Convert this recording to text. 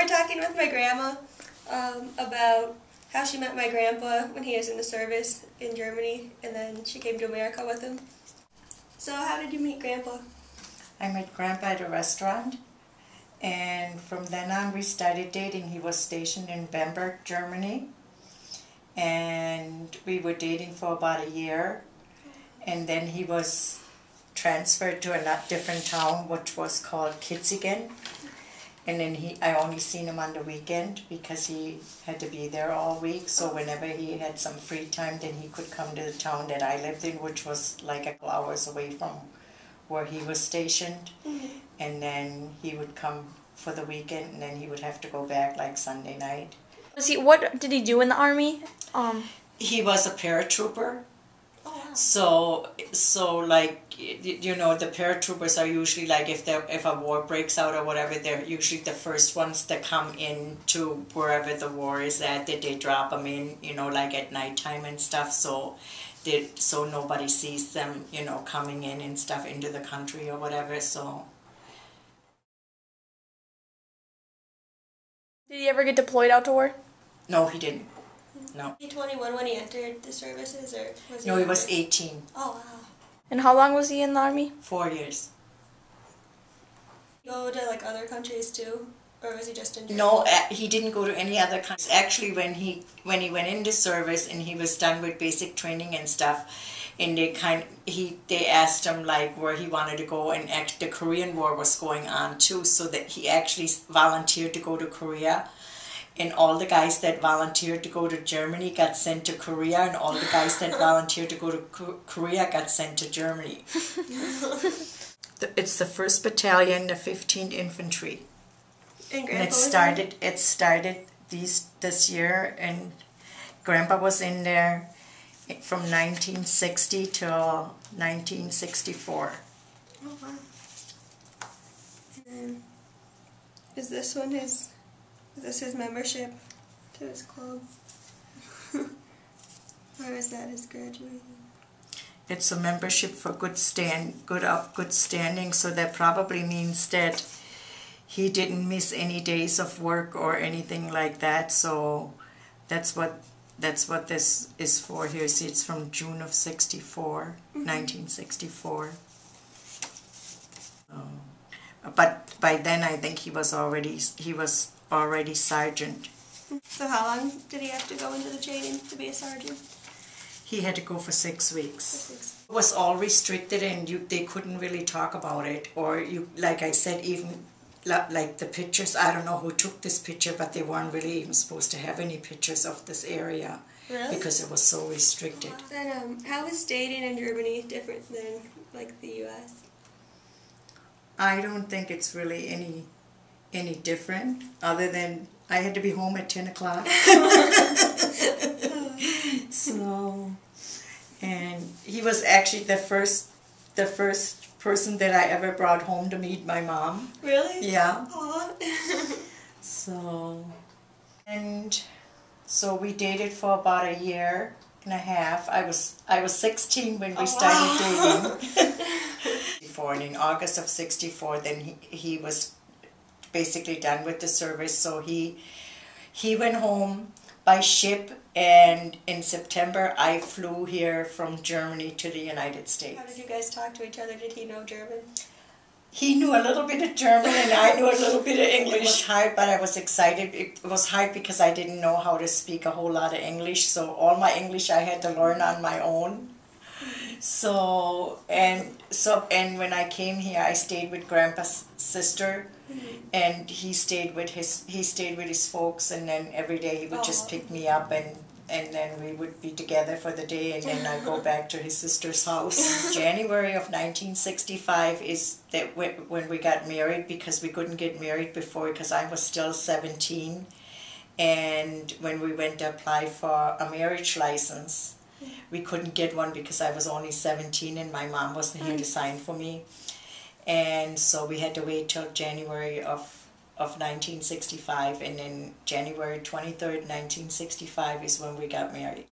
We're talking with my grandma about how she met my grandpa when he was in the service in Germany, and then she came to America with him. So how did you meet Grandpa? I met Grandpa at a restaurant, and from then on we started dating. He was stationed in Bamberg, Germany, and we were dating for about a year, and then he was transferred to a different town, which was called Kitzingen. And then I only seen him on the weekend because he had to be there all week. So whenever he had some free time, then he could come to the town that I lived in, which was like a couple hours away from where he was stationed. Mm-hmm. And then he would come for the weekend, and then he would have to go back like Sunday night. What did he do in the Army? He was a paratrooper. Oh, wow. So like, you know, the paratroopers are usually like, if a war breaks out or whatever, they're usually the first ones that come in to wherever the war is at, that they drop them in, you know, like at nighttime and stuff, so nobody sees them, you know, coming in and stuff into the country or whatever. So Did he ever get deployed out to war? no, he didn't. No. Was he 21 when he entered the services, or was he? No, he was 18. Oh, wow. And how long was he in the Army? 4 years. Go to like other countries too, or was he just in Germany? No, he didn't go to any other countries. Actually, when he went into service and he was done with basic training and stuff, and they asked him like where he wanted to go, and the Korean War was going on too, so that he actually volunteered to go to Korea. And all the guys that volunteered to go to Germany got sent to Korea, and all the guys that volunteered to go to Korea got sent to Germany. It's the 1st Battalion, the 15th Infantry. And And it started this year, and Grandpa was in there from 1960 till 1964. Oh, wow. And is this one his membership to his club? Or is that his graduating? It's a membership for good standing, so that probably means that he didn't miss any days of work or anything like that. So that's what this is for here. See, it's from June of 64, 1964. But by then I think he was already sergeant. So how long did he have to go into the training to be a sergeant? He had to go for 6 weeks. For 6. It was all restricted, and they couldn't really talk about it. Or like I said, even like the pictures, I don't know who took this picture, but they weren't really even supposed to have any pictures of this area. Really? Because it was so restricted. Then how is dating in Germany different than like the U.S.? I don't think it's really any different, other than I had to be home at 10 o'clock. So, and he was actually the first person that I ever brought home to meet my mom. Really? Yeah. Aww. So we dated for about a year and a half. I was 16 when we started dating. And in August of 64, then he was basically done with the service, so he went home by ship, and in September I flew here from Germany to the United States. How did you guys talk to each other? Did he know German? He knew a little bit of German and I knew a little bit of English. It was hard, but I was excited. It was hard because I didn't know how to speak a whole lot of English, so all my English I had to learn on my own. So when I came here, I stayed with Grandpa's sister, and he stayed with his folks, and then every day he would just pick me up, and then we would be together for the day, and then I'd go back to his sister's house. January of 1965 is that when we got married, because we couldn't get married before because I was still 17, and when we went to apply for a marriage license, we couldn't get one because I was only 17 and my mom wasn't here to sign for me. And so we had to wait till January of 1965, and then January 23rd, 1965 is when we got married.